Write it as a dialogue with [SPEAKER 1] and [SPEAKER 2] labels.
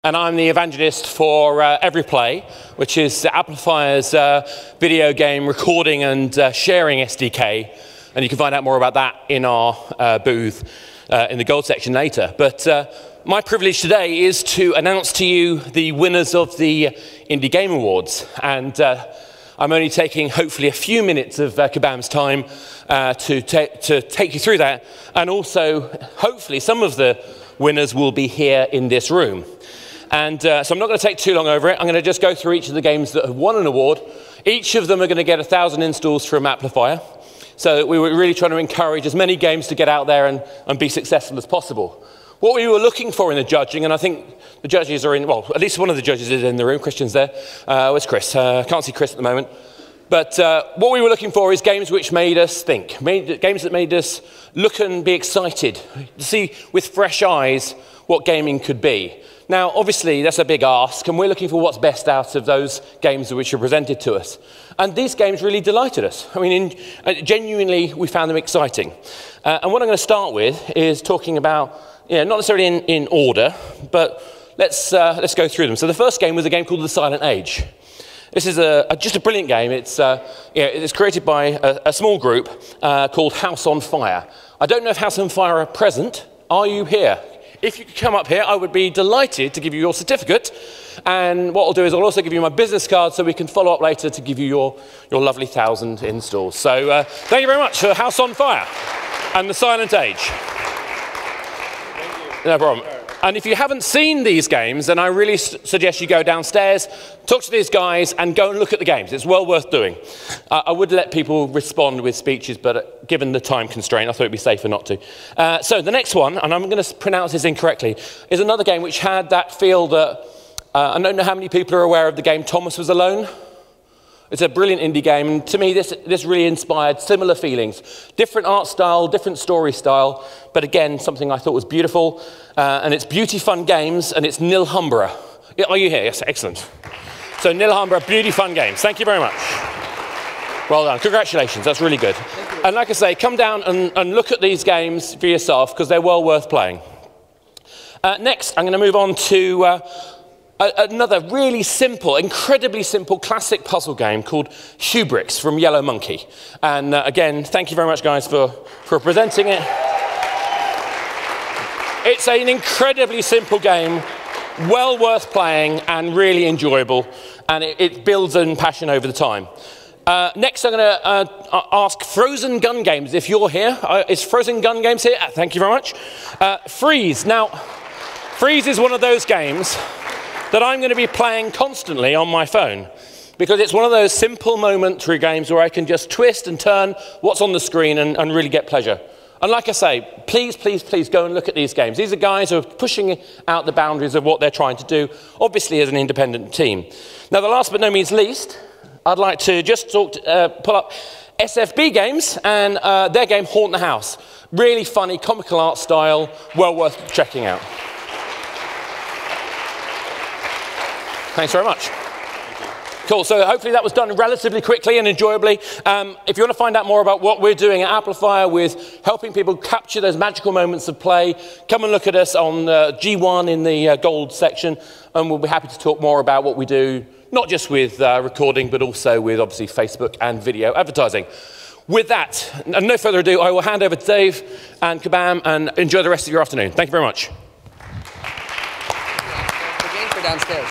[SPEAKER 1] And I'm the evangelist for EveryPlay, which is Amplifier's video game recording and sharing SDK. And you can find out more about that in our booth in the gold section later. But my privilege today is to announce to you the winners of the Indie Game Awards. And I'm only taking hopefully a few minutes of Kabam's time to take you through that. And also, hopefully, some of the winners will be here in this room. And so I'm not going to take too long over it. I'm going to just go through each of the games that have won an award. Each of them are going to get 1,000 installs from Amplifier. So we were really trying to encourage as many games to get out there and be successful as possible. What we were looking for in the judging, and I think the judges are in, well, at least one of the judges is in the room. Christian's there. Where's Chris? Can't see Chris at the moment. But what we were looking for is games which made us think, games that made us look and be excited, to see with fresh eyes what gaming could be. Now, obviously, that's a big ask, and we're looking for what's best out of those games which are presented to us. And these games really delighted us. I mean, genuinely, we found them exciting. And what I'm going to start with is talking about, not necessarily in order, but let's go through them. So the first game was a game called The Silent Age. This is just a brilliant game. It's created by a small group called House on Fire. I don't know if House on Fire are present. Are you here? If you could come up here, I would be delighted to give you your certificate. And what I'll do is I'll also give you my business card so we can follow up later to give you your lovely 1,000 installs. So thank you very much for House on Fire and The Silent Age. Thank you. No problem. And if you haven't seen these games, then I really suggest you go downstairs, talk to these guys, and go and look at the games. It's well worth doing. I would let people respond with speeches, but given the time constraint, I thought it'd be safer not to. So the next one, and I'm going to pronounce this incorrectly, is another game which had that feel that, I don't know how many people are aware of the game Thomas Was Alone. It's a brilliant indie game, and to me, this really inspired similar feelings. Different art style, different story style, but again, something I thought was beautiful. And it's Beautifun Games, and it's Nihilumbra. Are you here? Yes, excellent. So Nihilumbra, Beautifun Games. Thank you very much. Well done. Congratulations. That's really good. And like I say, come down and look at these games for yourself, because they're well worth playing. Next, I'm going to move on to another really simple, incredibly simple classic puzzle game called Huebrix from Yellow Monkey. And again, thank you very much, guys, for presenting it. It's an incredibly simple game, well worth playing and really enjoyable, and it builds in passion over the time. Next, I'm going to ask Frozen Gun Games, if you're here. Is Frozen Gun Games here? Thank you very much. Freeze. Now, Freeze is one of those games that I'm going to be playing constantly on my phone, because it's one of those simple momentary games where I can just twist and turn what's on the screen and really get pleasure. And like I say, please, please, please go and look at these games. These are guys who are pushing out the boundaries of what they're trying to do, obviously as an independent team. Now, the last but no means least, I'd like to just pull up SFB Games and their game Haunt the House. Really funny, comical art style, well worth checking out. Thanks very much. Cool, so hopefully that was done relatively quickly and enjoyably. If you want to find out more about what we're doing at Amplifier with helping people capture those magical moments of play, come and look at us on G1 in the gold section, and we'll be happy to talk more about what we do, not just with recording, but also with obviously Facebook and video advertising. With that, and no further ado, I will hand over to Dave and Kabam, and enjoy the rest of your afternoon. Thank you very much.
[SPEAKER 2] The games are downstairs.